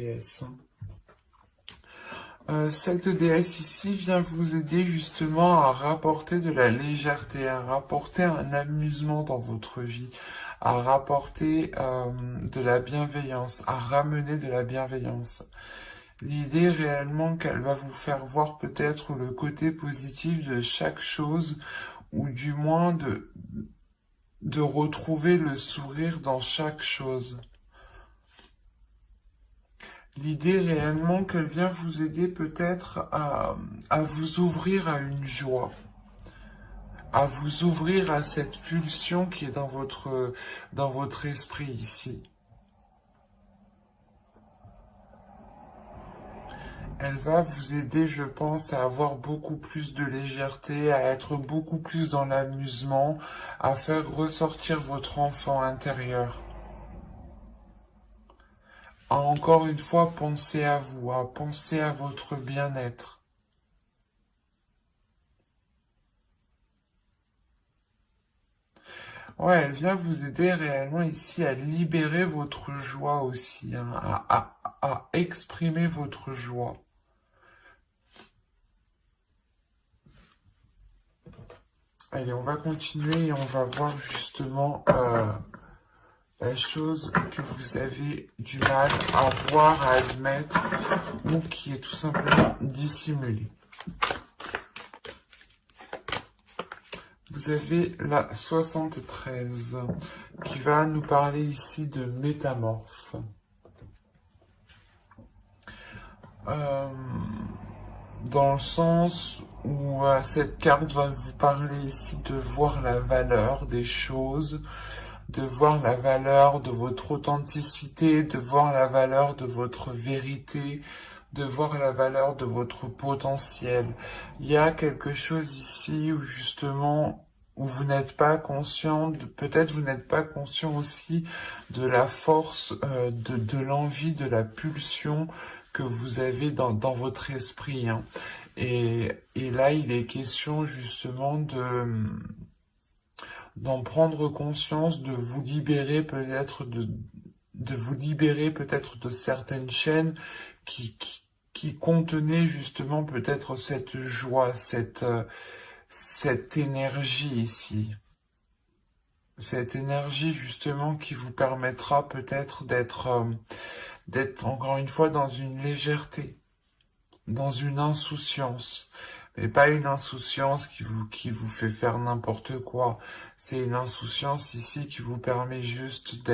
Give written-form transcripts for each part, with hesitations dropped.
déesse. Cette déesse ici vient vous aider justement à rapporter de la légèreté, à rapporter un amusement dans votre vie, à rapporter de la bienveillance, à ramener de la bienveillance. L'idée réellement qu'elle va vous faire voir peut-être le côté positif de chaque chose, ou du moins de retrouver le sourire dans chaque chose. L'idée réellement qu'elle vient vous aider peut-être à vous ouvrir à une joie, à vous ouvrir à cette pulsion qui est dans votre esprit ici. Elle va vous aider, je pense, à avoir beaucoup plus de légèreté, à être beaucoup plus dans l'amusement, à faire ressortir votre enfant intérieur. À encore une fois penser à vous, à penser à votre bien-être. Ouais, elle vient vous aider réellement ici à libérer votre joie aussi, hein, à exprimer votre joie. Allez, on va continuer et on va voir justement la chose que vous avez du mal à voir, à admettre, ou qui est tout simplement dissimulée. Vous avez la 73 qui va nous parler ici de métamorphe. Dans le sens où cette carte va vous parler ici de voir la valeur des choses, de voir la valeur de votre authenticité, de voir la valeur de votre vérité, de voir la valeur de votre potentiel. Il y a quelque chose ici où justement, où vous n'êtes pas conscient, peut-être vous n'êtes pas conscient aussi de la force, de l'envie, de la pulsion que vous avez dans votre esprit, hein. Et là, il est question justement d'en prendre conscience, de vous libérer peut-être de vous libérer peut-être de certaines chaînes qui contenaient justement peut-être cette joie, cette énergie ici. Cette énergie justement qui vous permettra peut-être d'être encore une fois dans une légèreté, dans une insouciance. Mais pas une insouciance qui vous fait faire n'importe quoi. C'est une insouciance ici qui vous permet juste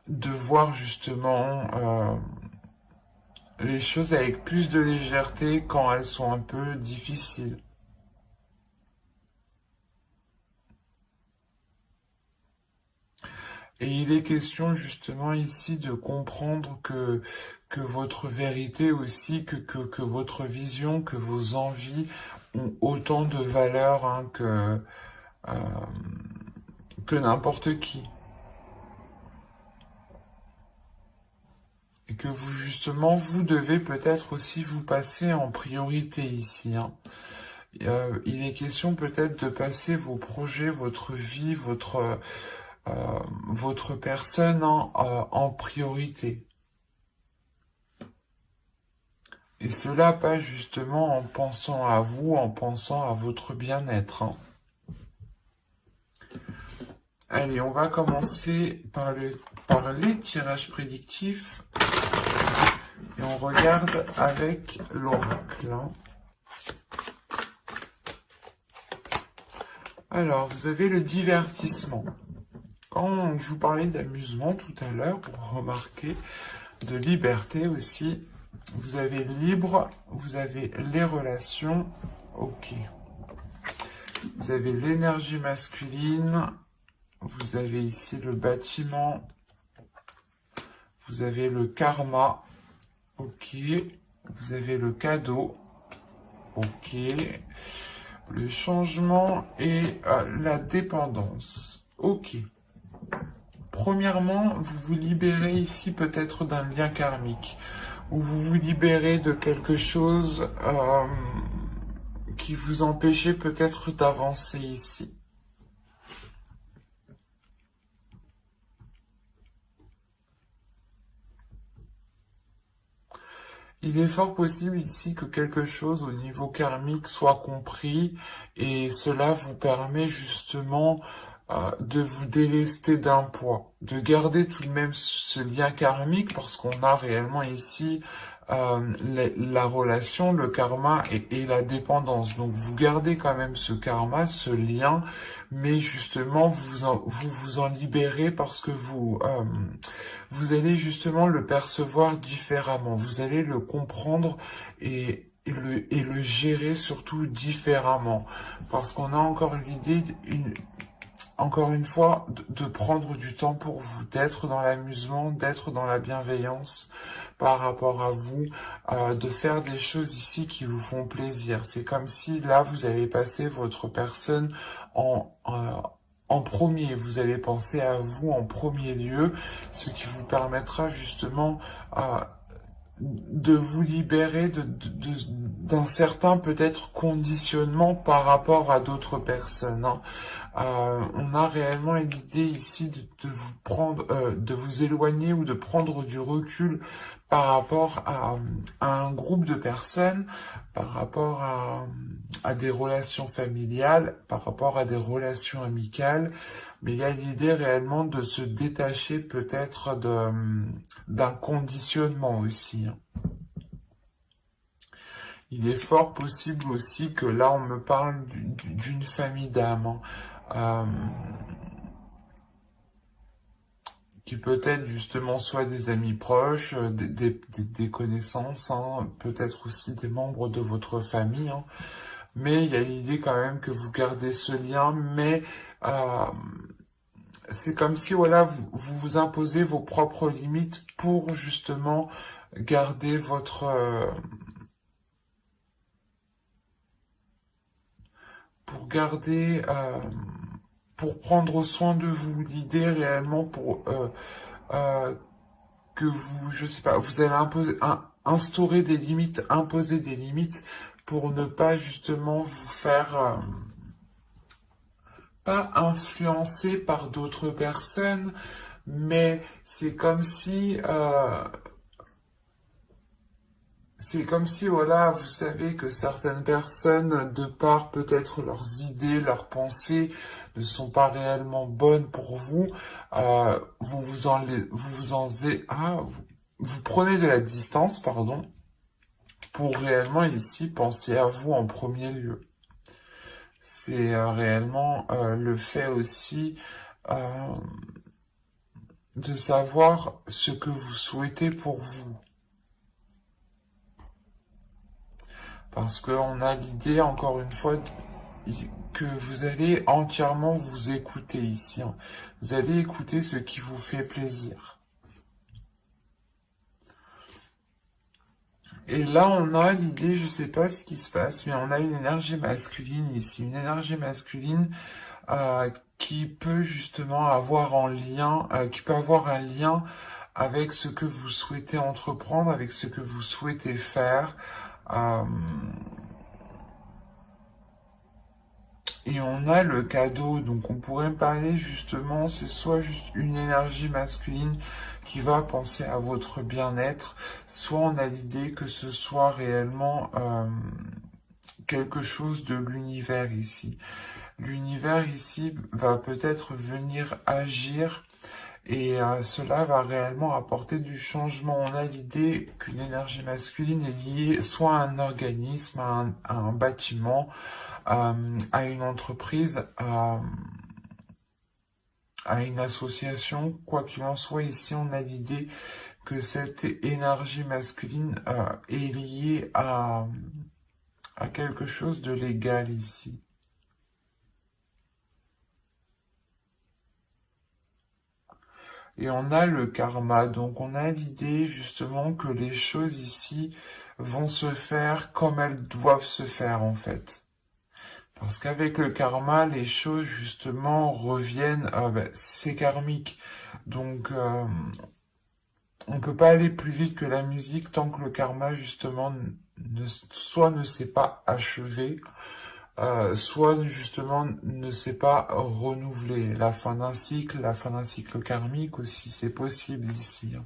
de voir justement les choses avec plus de légèreté quand elles sont un peu difficiles. Et il est question justement ici de comprendre que votre vérité aussi, que votre vision, que vos envies ont autant de valeur, hein, que n'importe qui. Et que vous, justement, vous devez peut-être aussi vous passer en priorité ici, hein. Il est question peut-être de passer vos projets, votre vie, votre personne en priorité. Et cela pas justement en pensant à vous, en pensant à votre bien-être, hein. Allez, on va commencer par les tirages prédictifs. Et on regarde avec l'oracle, hein. Alors, vous avez le divertissement. Quand je vous parlais d'amusement tout à l'heure, vous remarquez de liberté aussi. Vous avez libre, vous avez les relations, ok. Vous avez l'énergie masculine, vous avez ici le bâtiment, vous avez le karma, ok. Vous avez le cadeau, ok. Le changement et la dépendance, ok. Premièrement, vous vous libérez ici peut-être d'un lien karmique, ou vous vous libérez de quelque chose qui vous empêchait peut-être d'avancer ici. Il est fort possible ici que quelque chose au niveau karmique soit compris et cela vous permet justement de vous délester d'un poids, de garder tout de même ce lien karmique parce qu'on a réellement ici la relation, le karma et la dépendance. Donc vous gardez quand même ce karma, ce lien, mais justement vous en libérez parce que vous allez justement le percevoir différemment. Vous allez le comprendre et le gérer surtout différemment. Parce qu'on a encore l'idée, encore une fois, de prendre du temps pour vous, d'être dans l'amusement, d'être dans la bienveillance par rapport à vous, de faire des choses ici qui vous font plaisir. C'est comme si là, vous avez passé votre personne en premier. Vous allez penser à vous en premier lieu, ce qui vous permettra justement de vous libérer d'un certain peut-être conditionnement par rapport à d'autres personnes. Hein. On a réellement l'idée ici de vous prendre, de vous éloigner ou de prendre du recul par rapport à un groupe de personnes, par rapport à des relations familiales, par rapport à des relations amicales, mais il y a l'idée réellement de se détacher peut-être d'un conditionnement aussi. Hein. Il est fort possible aussi que là on me parle d'une famille d'âmes. Hein. Qui peut-être justement soit des amis proches, des connaissances, hein, peut-être aussi des membres de votre famille, hein. Mais il y a l'idée quand même que vous gardez ce lien, mais c'est comme si voilà, vous imposez vos propres limites pour justement garder pour garder pour prendre soin de vous. L'idée réellement que vous, je sais pas, vous allez instaurer des limites, imposer des limites pour ne pas justement vous faire pas influencer par d'autres personnes, mais c'est comme si, voilà, vous savez que certaines personnes, de par peut-être leurs idées, leurs pensées, ne sont pas réellement bonnes pour vous, vous prenez de la distance, pardon, pour réellement ici penser à vous en premier lieu. C'est réellement le fait aussi de savoir ce que vous souhaitez pour vous. Parce qu'on a l'idée, encore une fois, que vous allez entièrement vous écouter ici. Hein. Vous allez écouter ce qui vous fait plaisir. Et là, on a l'idée, je sais pas ce qui se passe, mais on a une énergie masculine ici. Une énergie masculine qui peut justement avoir qui peut avoir un lien avec ce que vous souhaitez entreprendre, avec ce que vous souhaitez faire. Et on a le cadeau, donc on pourrait parler justement, c'est soit juste une énergie masculine qui va penser à votre bien-être, soit on a l'idée que ce soit réellement quelque chose de l'univers ici. L'univers ici va peut-être venir agir et cela va réellement apporter du changement. On a l'idée qu'une énergie masculine est liée soit à un organisme, à un bâtiment, à une entreprise, à une association. Quoi qu'il en soit, ici on a l'idée que cette énergie masculine est liée à quelque chose de légal ici. Et on a le karma, donc on a l'idée justement que les choses ici vont se faire comme elles doivent se faire en fait. Parce qu'avec le karma, les choses justement reviennent, c'est karmique. Donc on peut pas aller plus vite que la musique tant que le karma justement soit ne s'est pas achevé, soit justement ne s'est pas renouvelé. La fin d'un cycle karmique aussi, c'est possible ici. Hein.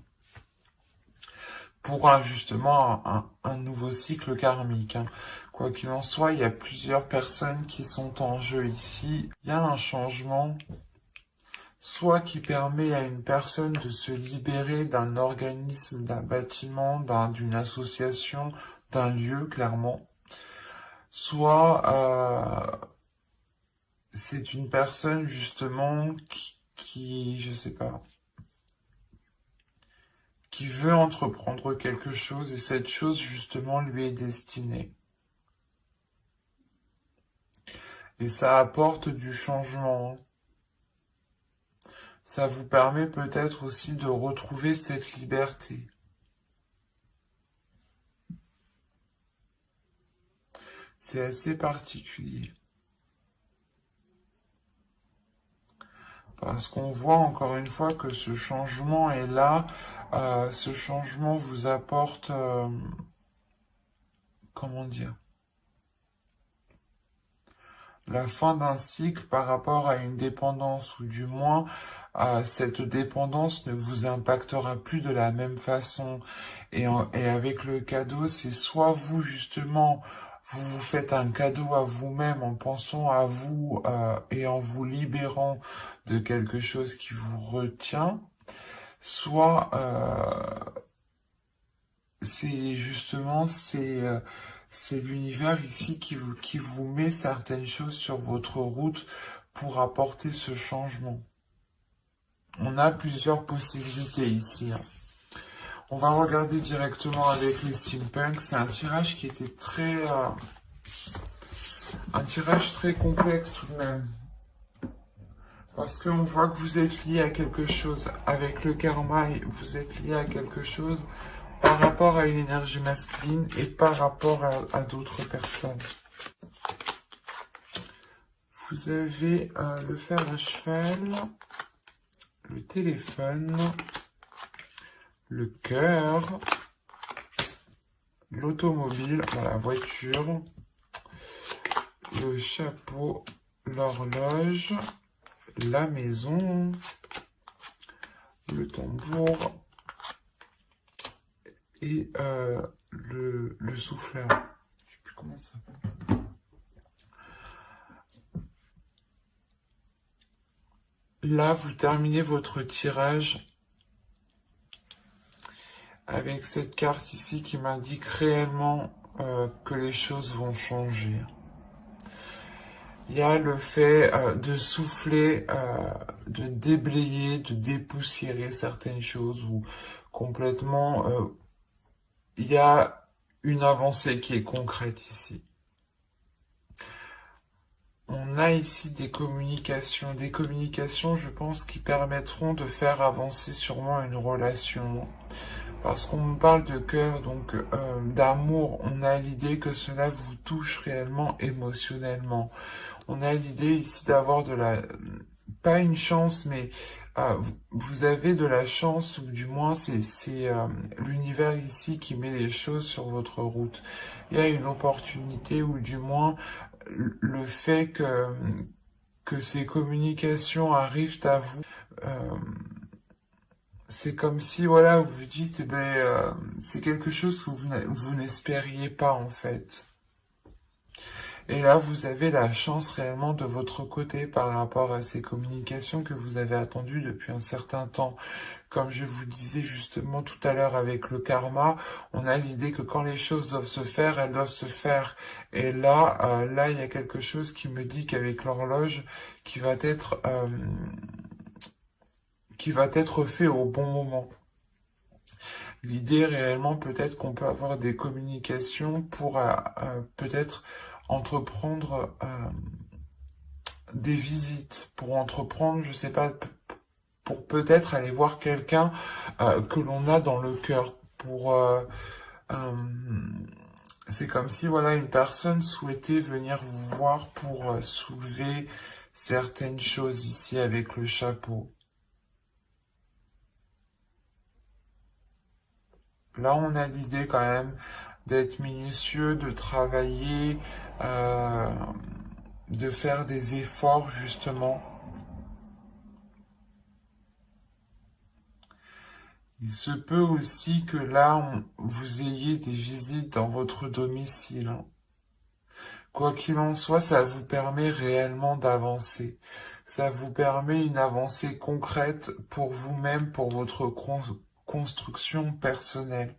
pour justement un nouveau cycle karmique, hein. Quoi qu'il en soit, il y a plusieurs personnes qui sont en jeu ici. Il y a un changement, soit qui permet à une personne de se libérer d'un organisme, d'un bâtiment, d'une association, d'un lieu, clairement. Soit c'est une personne justement je sais pas, qui veut entreprendre quelque chose et cette chose justement lui est destinée. Et ça apporte du changement. Ça vous permet peut-être aussi de retrouver cette liberté. C'est assez particulier. Parce qu'on voit encore une fois que ce changement est là. Ce changement vous apporte, comment dire, la fin d'un cycle par rapport à une dépendance, ou du moins cette dépendance ne vous impactera plus de la même façon. Et avec le cadeau, c'est soit vous justement, vous vous faites un cadeau à vous-même en pensant à vous et en vous libérant de quelque chose qui vous retient, soit c'est justement c'est l'univers ici qui vous met certaines choses sur votre route pour apporter ce changement. On a plusieurs possibilités ici, hein. On va regarder directement avec le steampunk. C'est un tirage qui était un tirage très complexe tout de même. Parce qu'on voit que vous êtes lié à quelque chose. Avec le karma, vous êtes lié à quelque chose par rapport à une énergie masculine et par rapport à d'autres personnes. Vous avez le fer à cheval, le téléphone, le cœur, l'automobile, la voiture, le chapeau, l'horloge, la maison, le tambour et le souffleur. Je sais plus comment ça s'appelle. Là, vous terminez votre tirage avec cette carte ici qui m'indique réellement que les choses vont changer. Il y a le fait de souffler, de déblayer, de dépoussiérer certaines choses ou complètement... il y a une avancée qui est concrète ici. On a ici des communications, je pense, qui permettront de faire avancer sûrement une relation. Parce qu'on me parle de cœur, donc d'amour, on a l'idée que cela vous touche réellement émotionnellement. On a l'idée ici d'avoir pas une chance, mais vous avez de la chance, ou du moins c'est l'univers ici qui met les choses sur votre route. Il y a une opportunité, ou du moins le fait que ces communications arrivent à vous. C'est comme si, voilà, vous vous dites, c'est quelque chose que vous n'espériez pas, en fait. Et là, vous avez la chance réellement de votre côté par rapport à ces communications que vous avez attendues depuis un certain temps. Comme je vous disais justement tout à l'heure avec le karma, on a l'idée que quand les choses doivent se faire, elles doivent se faire. Et là, il y a quelque chose qui me dit qu'avec l'horloge, qui va être fait au bon moment. L'idée réellement, peut-être qu'on peut avoir des communications pour peut-être entreprendre des visites, pour entreprendre, je sais pas, pour peut-être aller voir quelqu'un que l'on a dans le cœur. C'est comme si, voilà, une personne souhaitait venir vous voir pour soulever certaines choses ici avec le chapeau. Là, on a l'idée quand même d'être minutieux, de travailler, de faire des efforts justement. Il se peut aussi que là, vous ayez des visites dans votre domicile, hein. Quoi qu'il en soit, ça vous permet réellement d'avancer. Ça vous permet une avancée concrète pour vous-même, pour votre construction personnelle.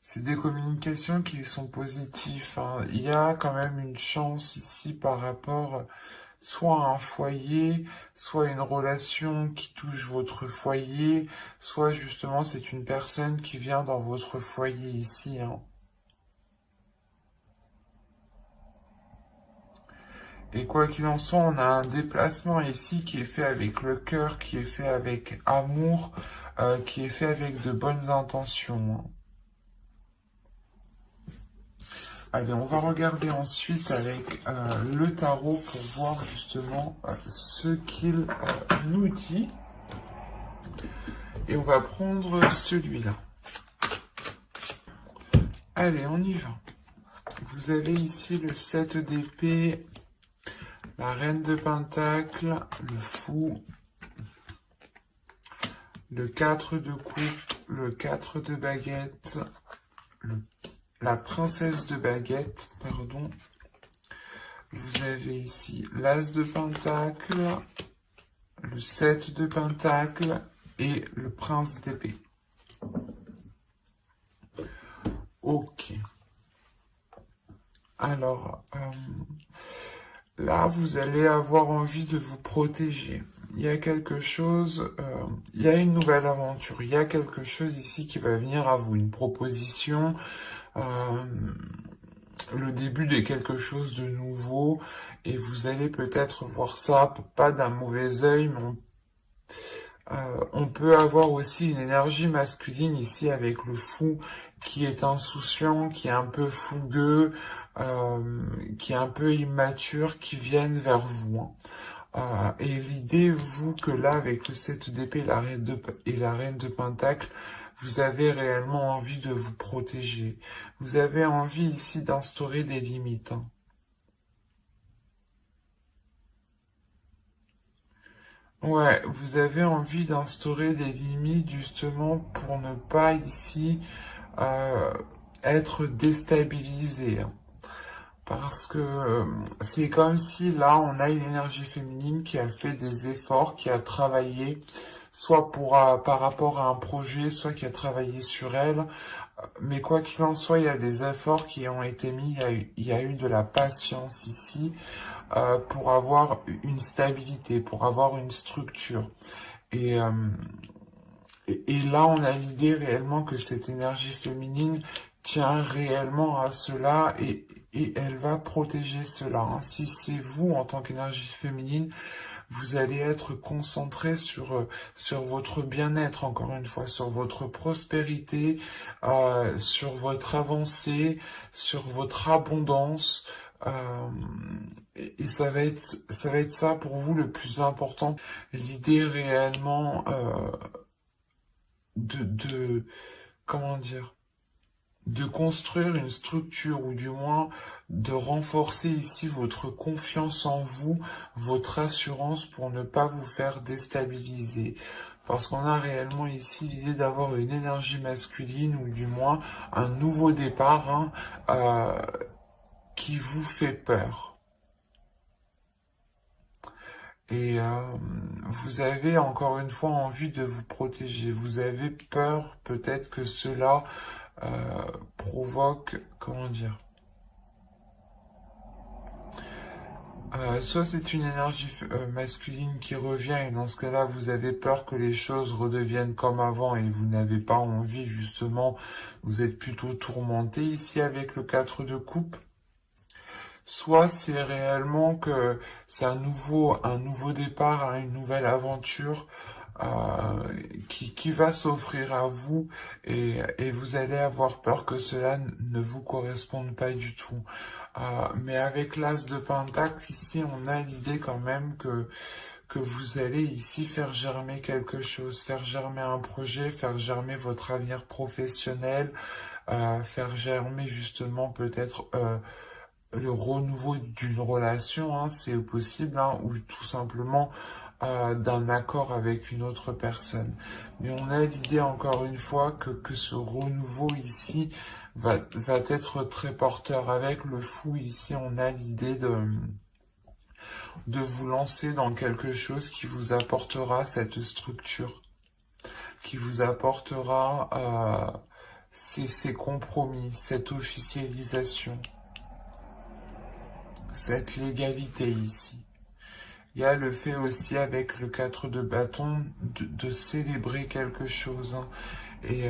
C'est des communications qui sont positives, hein. Il y a quand même une chance ici par rapport soit à un foyer, soit une relation qui touche votre foyer, soit justement c'est une personne qui vient dans votre foyer ici, hein. Et quoi qu'il en soit, on a un déplacement ici qui est fait avec le cœur, qui est fait avec amour, qui est fait avec de bonnes intentions, hein. Allez, on va regarder ensuite avec le tarot pour voir justement ce qu'il nous dit. Et on va prendre celui-là. Allez, on y va. Vous avez ici le 7 d'épée, la reine de pentacle, le fou, le 4 de coupe, le 4 de baguette, la princesse de baguette, pardon. Vous avez ici l'as de pentacle, le 7 de pentacle et le prince d'épée. Ok. Alors, là, vous allez avoir envie de vous protéger. Il y a quelque chose, il y a une nouvelle aventure, il y a quelque chose ici qui va venir à vous, une proposition, le début de quelque chose de nouveau, et vous allez peut-être voir ça, pas d'un mauvais œil, mais on peut avoir aussi une énergie masculine ici avec le fou qui est insouciant, qui est un peu fougueux, qui est un peu immature, qui viennent vers vous, hein. Et l'idée, vous, que là, avec le 7 d'épée et la reine de pentacle, vous avez réellement envie de vous protéger. Vous avez envie ici d'instaurer des limites, hein. Ouais, vous avez envie d'instaurer des limites justement pour ne pas ici euh, être déstabilisé, hein. Parce que c'est comme si là on a une énergie féminine qui a fait des efforts, qui a travaillé, soit par rapport à un projet, soit qui a travaillé sur elle. Mais quoi qu'il en soit, il y a des efforts qui ont été mis, il y a eu de la patience ici pour avoir une stabilité, pour avoir une structure. Et, euh, et là, on a l'idée réellement que cette énergie féminine tient réellement à cela et elle va protéger cela, hein. Si c'est vous, en tant qu'énergie féminine, vous allez être concentré sur votre bien-être, encore une fois, sur votre prospérité, sur votre avancée, sur votre abondance. euh, et ça va être ça pour vous le plus important. L'idée réellement de, comment dire, de construire une structure ou du moins de renforcer ici votre confiance en vous, votre assurance pour ne pas vous faire déstabiliser. Parce qu'on a réellement ici l'idée d'avoir une énergie masculine ou du moins un nouveau départ, hein, qui vous fait peur. Et vous avez encore une fois envie de vous protéger. Vous avez peur peut-être que cela provoque, comment dire, soit c'est une énergie masculine qui revient et dans ce cas-là, vous avez peur que les choses redeviennent comme avant et vous n'avez pas envie, justement, vous êtes plutôt tourmenté ici avec le 4 de coupe. Soit c'est réellement que c'est un nouveau départ, hein, une nouvelle aventure qui va s'offrir à vous et vous allez avoir peur que cela ne vous corresponde pas du tout. Mais avec l'as de pentacle, ici, on a l'idée quand même que vous allez ici faire germer quelque chose, faire germer un projet, faire germer votre avenir professionnel, faire germer justement peut-être le renouveau d'une relation, hein, c'est possible, hein, ou tout simplement d'un accord avec une autre personne. Mais on a l'idée encore une fois que ce renouveau ici va être très porteur. Avec le fou ici, on a l'idée de vous lancer dans quelque chose qui vous apportera cette structure, qui vous apportera ces compromis, cette officialisation, cette légalité ici. Il y a le fait aussi avec le 4 de bâton de célébrer quelque chose. Hein. Et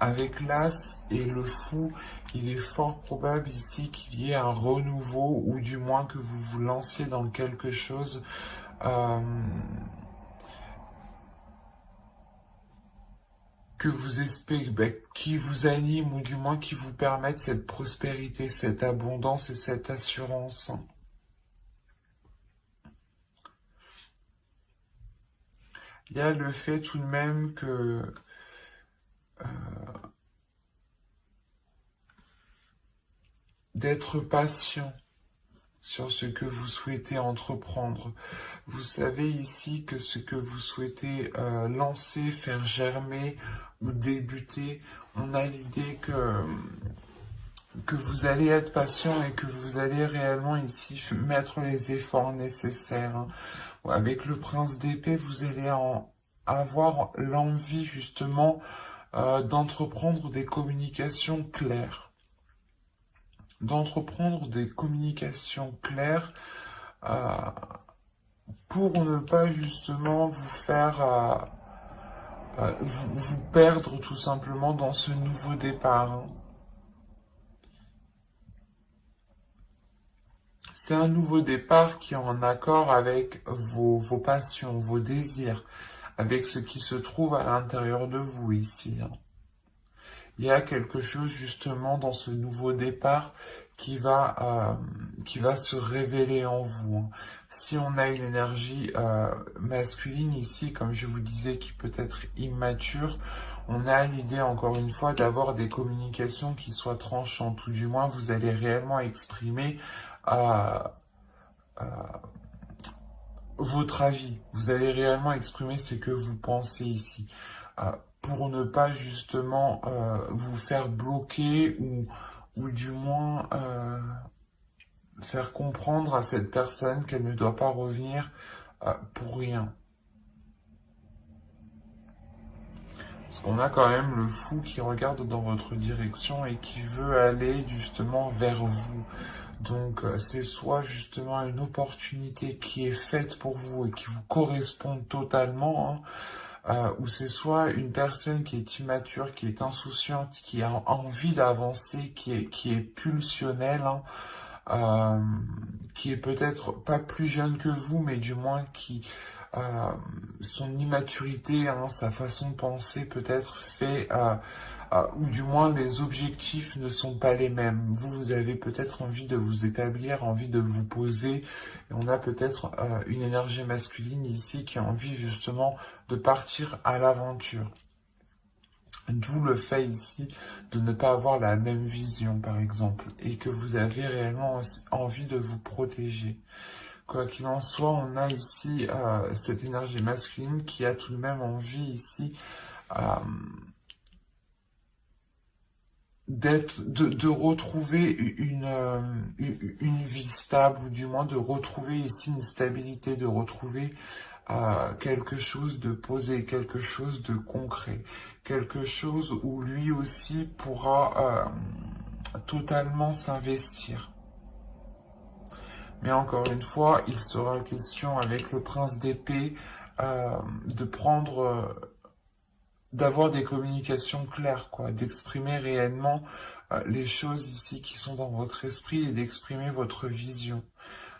avec l'As et le fou, il est fort probable ici qu'il y ait un renouveau ou du moins que vous vous lanciez dans quelque chose que vous espérez, qui vous anime ou du moins qui vous permette cette prospérité, cette abondance et cette assurance. Il y a le fait tout de même que d'être patient sur ce que vous souhaitez entreprendre. Vous savez ici que ce que vous souhaitez lancer, faire germer ou débuter, on a l'idée que vous allez être patient et que vous allez réellement ici mettre les efforts nécessaires. Hein. Avec le prince d'épée, vous allez avoir l'envie justement d'entreprendre des communications claires. D'entreprendre des communications claires pour ne pas justement vous faire vous perdre tout simplement dans ce nouveau départ. Hein. C'est un nouveau départ qui est en accord avec vos passions, vos désirs, avec ce qui se trouve à l'intérieur de vous ici. Hein. Il y a quelque chose justement dans ce nouveau départ qui va se révéler en vous. Hein. Si on a une énergie masculine ici, comme je vous disais, qui peut être immature, on a l'idée encore une fois d'avoir des communications qui soient tranchantes, ou du moins vous allez réellement exprimer votre avis. Vous allez réellement exprimer ce que vous pensez ici. Pour ne pas justement vous faire bloquer ou du moins faire comprendre à cette personne qu'elle ne doit pas revenir pour rien. Parce qu'on a quand même le fou qui regarde dans votre direction et qui veut aller justement vers vous. Donc c'est soit justement une opportunité qui est faite pour vous et qui vous correspond totalement, hein, ou c'est soit une personne qui est immature, qui est insouciante, qui a envie d'avancer, qui est pulsionnelle, hein, qui est peut-être pas plus jeune que vous, mais du moins qui son immaturité, hein, sa façon de penser peut-être fait, ou du moins les objectifs ne sont pas les mêmes. Vous avez peut-être envie de vous établir, envie de vous poser, et on a peut-être une énergie masculine ici qui a envie justement de partir à l'aventure. D'où le fait ici de ne pas avoir la même vision, par exemple, et que vous avez réellement envie de vous protéger. Quoi qu'il en soit, on a ici cette énergie masculine qui a tout de même envie ici de retrouver une vie stable, ou du moins de retrouver ici une stabilité, de retrouver quelque chose de posé, quelque chose de concret, quelque chose où lui aussi pourra totalement s'investir. Mais encore une fois, il sera question avec le prince d'épée d'avoir des communications claires, quoi, d'exprimer réellement les choses ici qui sont dans votre esprit et d'exprimer votre vision,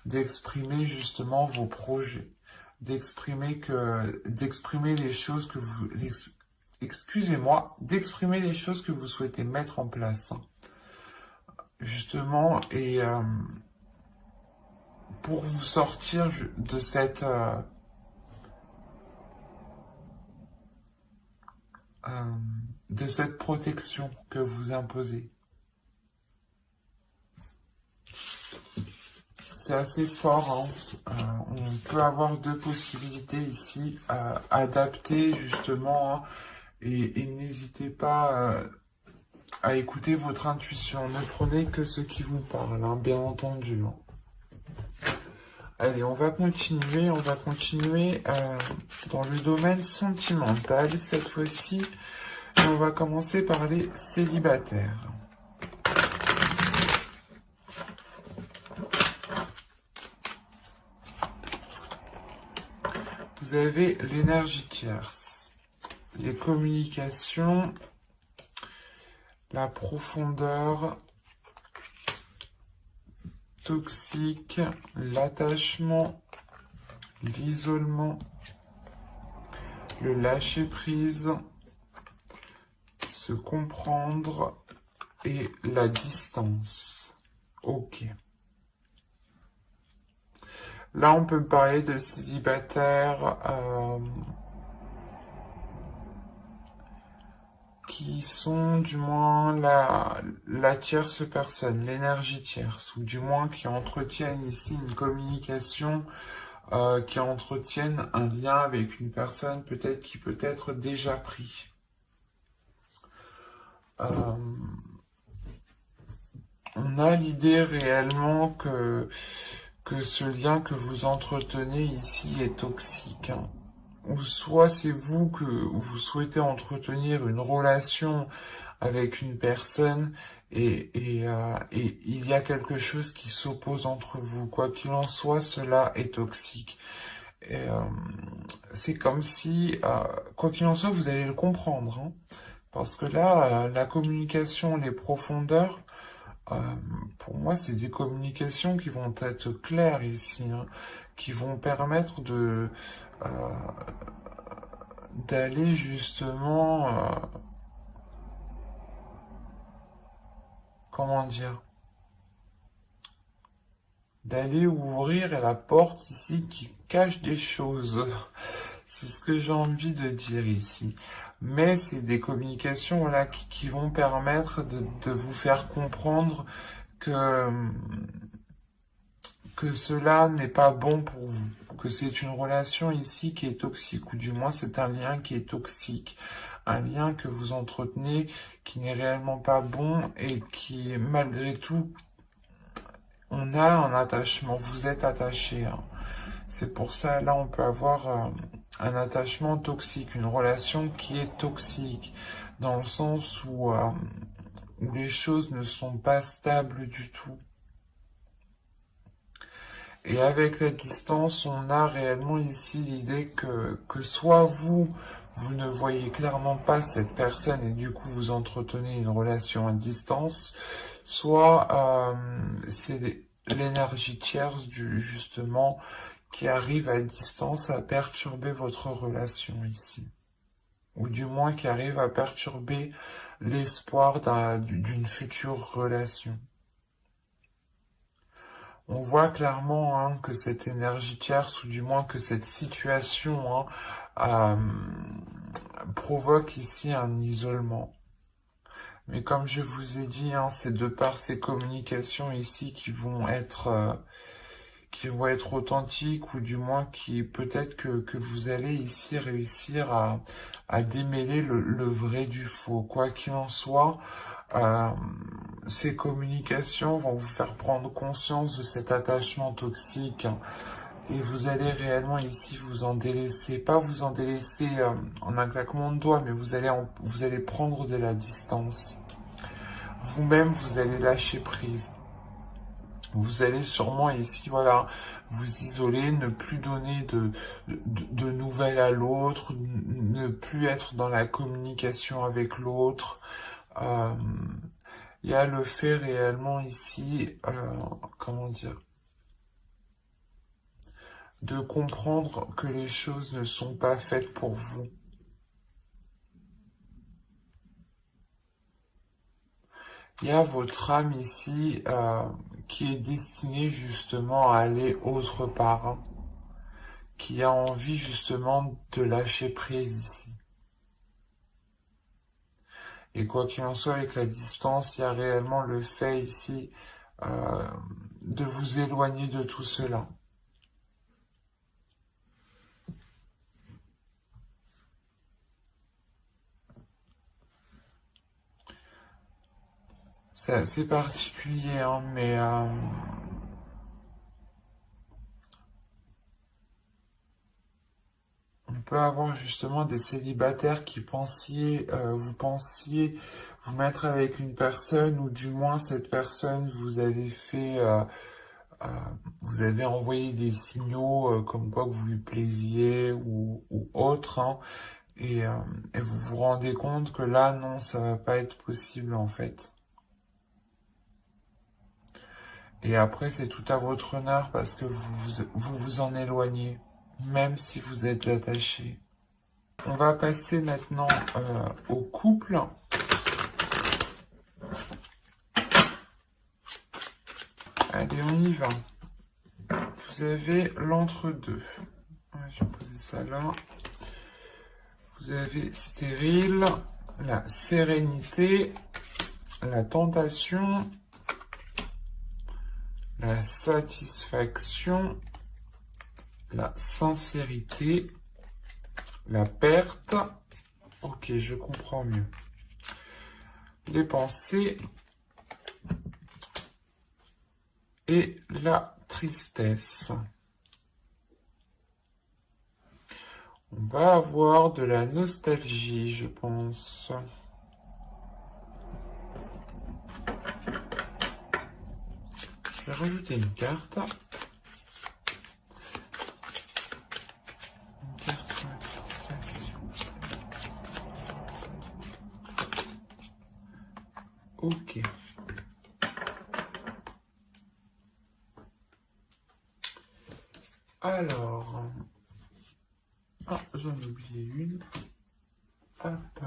d'exprimer justement vos projets, d'exprimer les choses que vous, d'exprimer les choses que vous souhaitez mettre en place, hein, justement, et pour vous sortir de cette protection que vous imposez. c'est assez fort, hein. On peut avoir deux possibilités ici, adapter justement, hein, et n'hésitez pas à écouter votre intuition. Ne prenez que ce qui vous parle, hein, bien entendu, hein. Allez, on va continuer dans le domaine sentimental cette fois-ci. On va commencer par les célibataires. Vous avez l'énergie tierce, les communications, la profondeur, toxique, l'attachement, l'isolement, le lâcher-prise, se comprendre et la distance. Ok. Là, on peut parler de célibataires qui sont du moins la tierce personne, l'énergie tierce, ou du moins qui entretiennent ici une communication, qui entretiennent un lien avec une personne peut-être qui peut être déjà pris. On a l'idée réellement que ce lien que vous entretenez ici est toxique, hein. Ou soit c'est vous que vous souhaitez entretenir une relation avec une personne et il y a quelque chose qui s'oppose entre vous. Quoi qu'il en soit, cela est toxique. C'est comme si, quoi qu'il en soit, vous allez le comprendre, hein, parce que là, la communication, les profondeurs, pour moi, c'est des communications qui vont être claires ici, hein, qui vont permettre d'aller justement, comment dire, d'aller ouvrir la porte ici qui cache des choses. C'est ce que j'ai envie de dire ici. Mais c'est des communications, voilà, qui vont permettre de vous faire comprendre que cela n'est pas bon pour vous, que c'est une relation ici qui est toxique, ou du moins c'est un lien qui est toxique, un lien que vous entretenez qui n'est réellement pas bon et qui, malgré tout, on a un attachement, vous êtes attaché, hein. C'est pour ça, là, on peut avoir un attachement toxique, une relation qui est toxique, dans le sens où les choses ne sont pas stables du tout. Et avec la distance, on a réellement ici l'idée que soit vous ne voyez clairement pas cette personne et du coup vous entretenez une relation à distance, soit c'est l'énergie tierce justement qui arrive à distance à perturber votre relation ici. Ou du moins qui arrive à perturber l'espoir d'une future relation. On voit clairement, hein, que cette énergie tierce, ou du moins que cette situation, hein, provoque ici un isolement. Mais comme je vous ai dit, hein, c'est de par ces communications ici qui vont être authentiques, ou du moins qui peut-être que vous allez ici réussir à démêler le vrai du faux. Quoi qu'il en soit, ces communications vont vous faire prendre conscience de cet attachement toxique, hein, et vous allez réellement ici vous en délaisser, pas vous en délaisser en un claquement de doigts, mais vous allez prendre de la distance. Vous-même, vous allez lâcher prise. Vous allez sûrement ici, voilà, vous isoler, ne plus donner de nouvelles à l'autre, ne plus être dans la communication avec l'autre. Il y a le fait réellement ici, comment dire, de comprendre que les choses ne sont pas faites pour vous. Il y a votre âme ici qui est destinée justement à aller autre part, hein, qui a envie justement de lâcher prise ici. Et quoi qu'il en soit, avec la distance, il y a réellement le fait ici de vous éloigner de tout cela. C'est assez particulier, hein, mais on peut avoir justement des célibataires qui vous pensiez vous mettre avec une personne, ou du moins cette personne vous avez euh, vous avez envoyé des signaux comme quoi que vous lui plaisiez ou autre, hein, et, euh, et vous vous rendez compte que là, non, ça va pas être possible en fait. Et après, c'est tout à votre honneur parce que vous en éloignez, même si vous êtes attaché. On va passer maintenant au couple. Allez, on y va. Vous avez l'entre-deux. Je vais poser ça là. Vous avez stérile, la sérénité, la tentation, la satisfaction, la sincérité, la perte. Ok, je comprends mieux. Les pensées et la tristesse. On va avoir de la nostalgie, je pense. Je vais rajouter une carte. Une carte sur la frustration. Ok. Alors... Ah, j'en ai oublié une. Hop.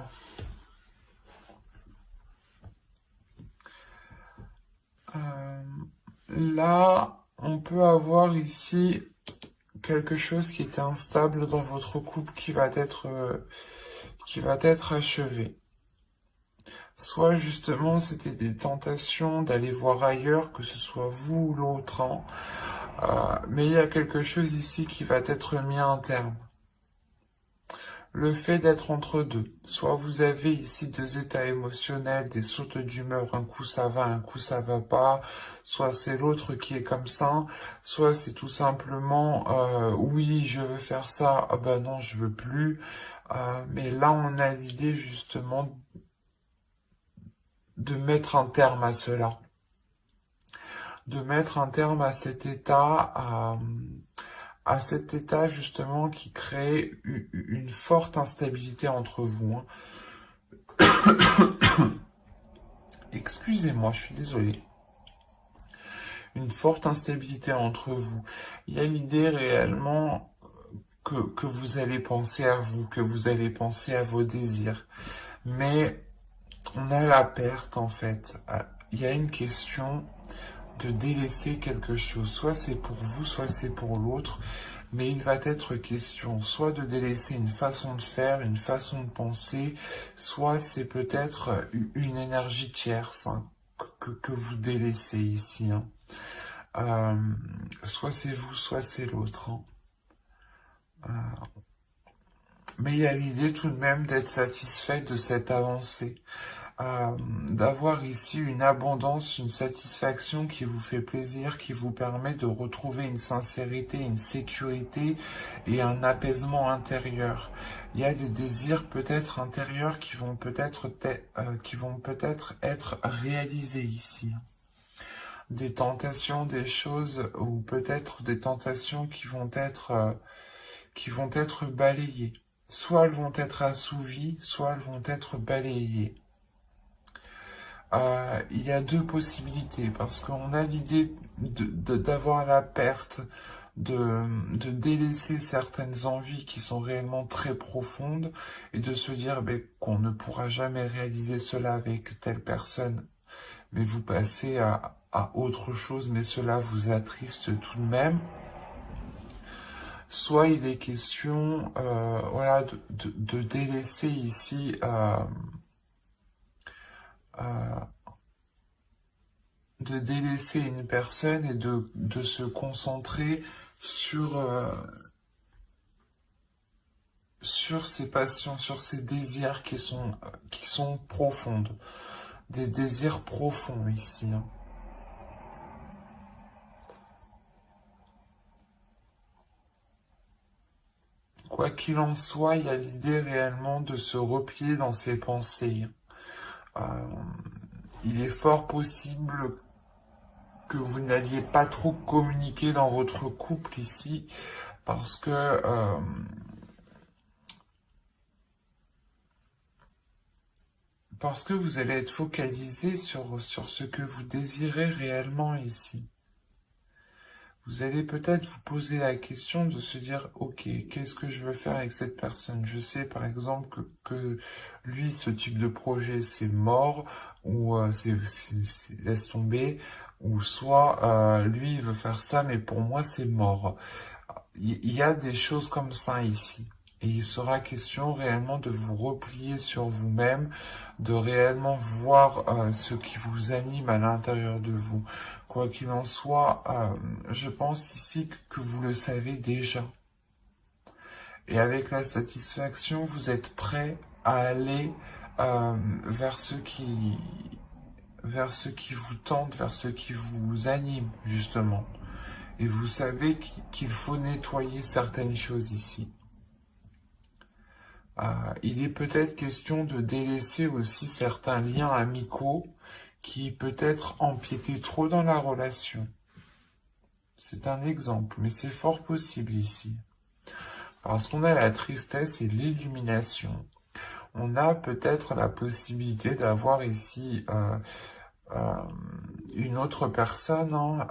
Là, on peut avoir ici quelque chose qui était instable dans votre couple qui va être achevé. Soit justement c'était des tentations d'aller voir ailleurs, que ce soit vous ou l'autre, hein. Mais il y a quelque chose ici qui va être mis à un terme. Le fait d'être entre deux. Soit vous avez ici deux états émotionnels, des sautes d'humeur, un coup ça va, un coup ça va pas, soit c'est l'autre qui est comme ça, soit c'est tout simplement oui je veux faire ça, ah ben non je veux plus. Mais là on a l'idée justement de mettre un terme à cela, de mettre un terme à cet état, à cet état justement qui crée une forte instabilité entre vous, hein. Excusez-moi, je suis désolé. Une forte instabilité entre vous. Il y a l'idée réellement que vous allez penser à vous, que vous allez penser à vos désirs. Mais on a la perte en fait. Il y a une question de délaisser quelque chose. Soit c'est pour vous, soit c'est pour l'autre. Mais il va être question soit de délaisser une façon de faire, une façon de penser, soit c'est peut-être une énergie tierce, hein, que vous délaissez ici, hein. Soit c'est vous, soit c'est l'autre, hein. Mais il y a l'idée tout de même d'être satisfait de cette avancée. D'avoir ici une abondance, une satisfaction qui vous fait plaisir, qui vous permet de retrouver une sincérité, une sécurité et un apaisement intérieur. Il y a des désirs peut-être intérieurs qui vont peut-être être réalisés ici. Des tentations, des choses, ou peut-être des tentations qui vont être balayées. Soit elles vont être assouvies, soit elles vont être balayées. Il y a deux possibilités, parce qu'on a l'idée d'avoir la perte, de délaisser certaines envies qui sont réellement très profondes, et de se dire qu'on ne pourra jamais réaliser cela avec telle personne, mais vous passez à autre chose, mais cela vous attriste tout de même. Soit il est question voilà, de délaisser ici... délaisser une personne et de se concentrer sur ses passions, sur ses désirs qui sont profondes. Des désirs profonds ici, hein. Quoi qu'il en soit, il y a l'idée réellement de se replier dans ses pensées. Euh, il est fort possible que vous n'alliez pas trop communiquer dans votre couple ici, parce que vous allez être focalisé sur ce que vous désirez réellement ici. Vous allez peut-être vous poser la question de se dire, ok, qu'est-ce que je veux faire avec cette personne? Je sais par exemple que lui, ce type de projet, c'est mort, ou laisse tomber, ou soit lui, il veut faire ça, mais pour moi, c'est mort. Il y a des choses comme ça ici. Et il sera question réellement de vous replier sur vous-même, de réellement voir ce qui vous anime à l'intérieur de vous. Quoi qu'il en soit, je pense ici que vous le savez déjà. Et avec la satisfaction, vous êtes prêt à aller vers ce qui vous tente, vers ce qui vous anime, justement. Et vous savez qu'il faut nettoyer certaines choses ici. Il est peut-être question de délaisser aussi certains liens amicaux qui peut-être empiétaient trop dans la relation. C'est un exemple, mais c'est fort possible ici. Parce qu'on a la tristesse et l'illumination. On a peut-être la possibilité d'avoir ici une autre personne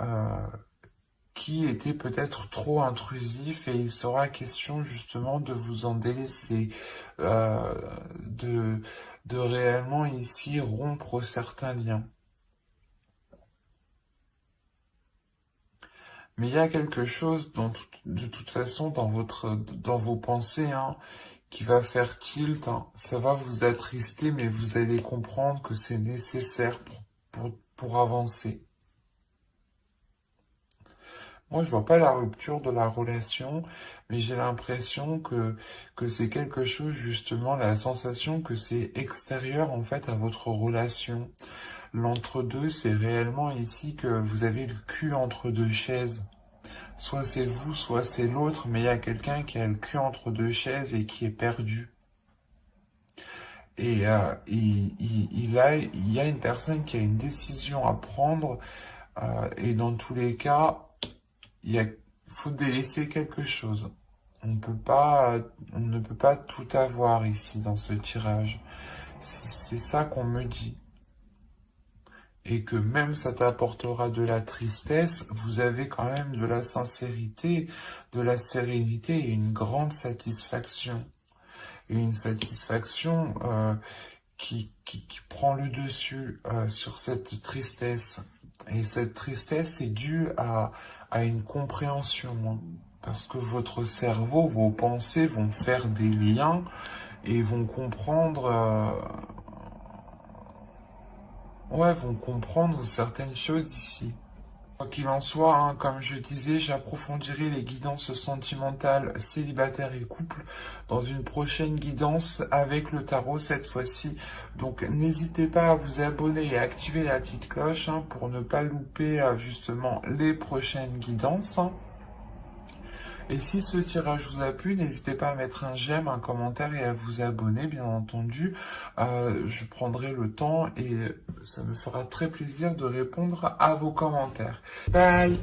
qui était peut-être trop intrusif et il sera question justement de vous en délaisser, de réellement ici rompre certains liens. Mais il y a quelque chose de toute façon dans vos pensées qui va faire tilt, ça va vous attrister, mais vous allez comprendre que c'est nécessaire pour avancer. Moi, je vois pas la rupture de la relation, mais j'ai l'impression que c'est quelque chose, justement, la sensation que c'est extérieur, en fait, à votre relation. L'entre-deux, c'est réellement ici que vous avez le cul entre deux chaises. Soit c'est vous, soit c'est l'autre, mais il y a quelqu'un qui a le cul entre deux chaises et qui est perdu. Et il y a une personne qui a une décision à prendre, et dans tous les cas, il faut délaisser quelque chose. On ne peut pas tout avoir ici dans ce tirage. C'est ça qu'on me dit. Et que même ça t'apportera de la tristesse, vous avez quand même de la sincérité, de la sérénité et une grande satisfaction. Et une satisfaction qui prend le dessus sur cette tristesse. Et cette tristesse est due à une compréhension. Parce que votre cerveau, vos pensées vont faire des liens et vont comprendre... vont comprendre certaines choses ici. Quoi qu'il en soit, comme je disais, j'approfondirai les guidances sentimentales, célibataires et couple dans une prochaine guidance avec le tarot cette fois-ci. Donc n'hésitez pas à vous abonner et à activer la petite cloche pour ne pas louper justement les prochaines guidances. Et si ce tirage vous a plu, n'hésitez pas à mettre un j'aime, un commentaire et à vous abonner, bien entendu. Je prendrai le temps et ça me fera très plaisir de répondre à vos commentaires. Bye!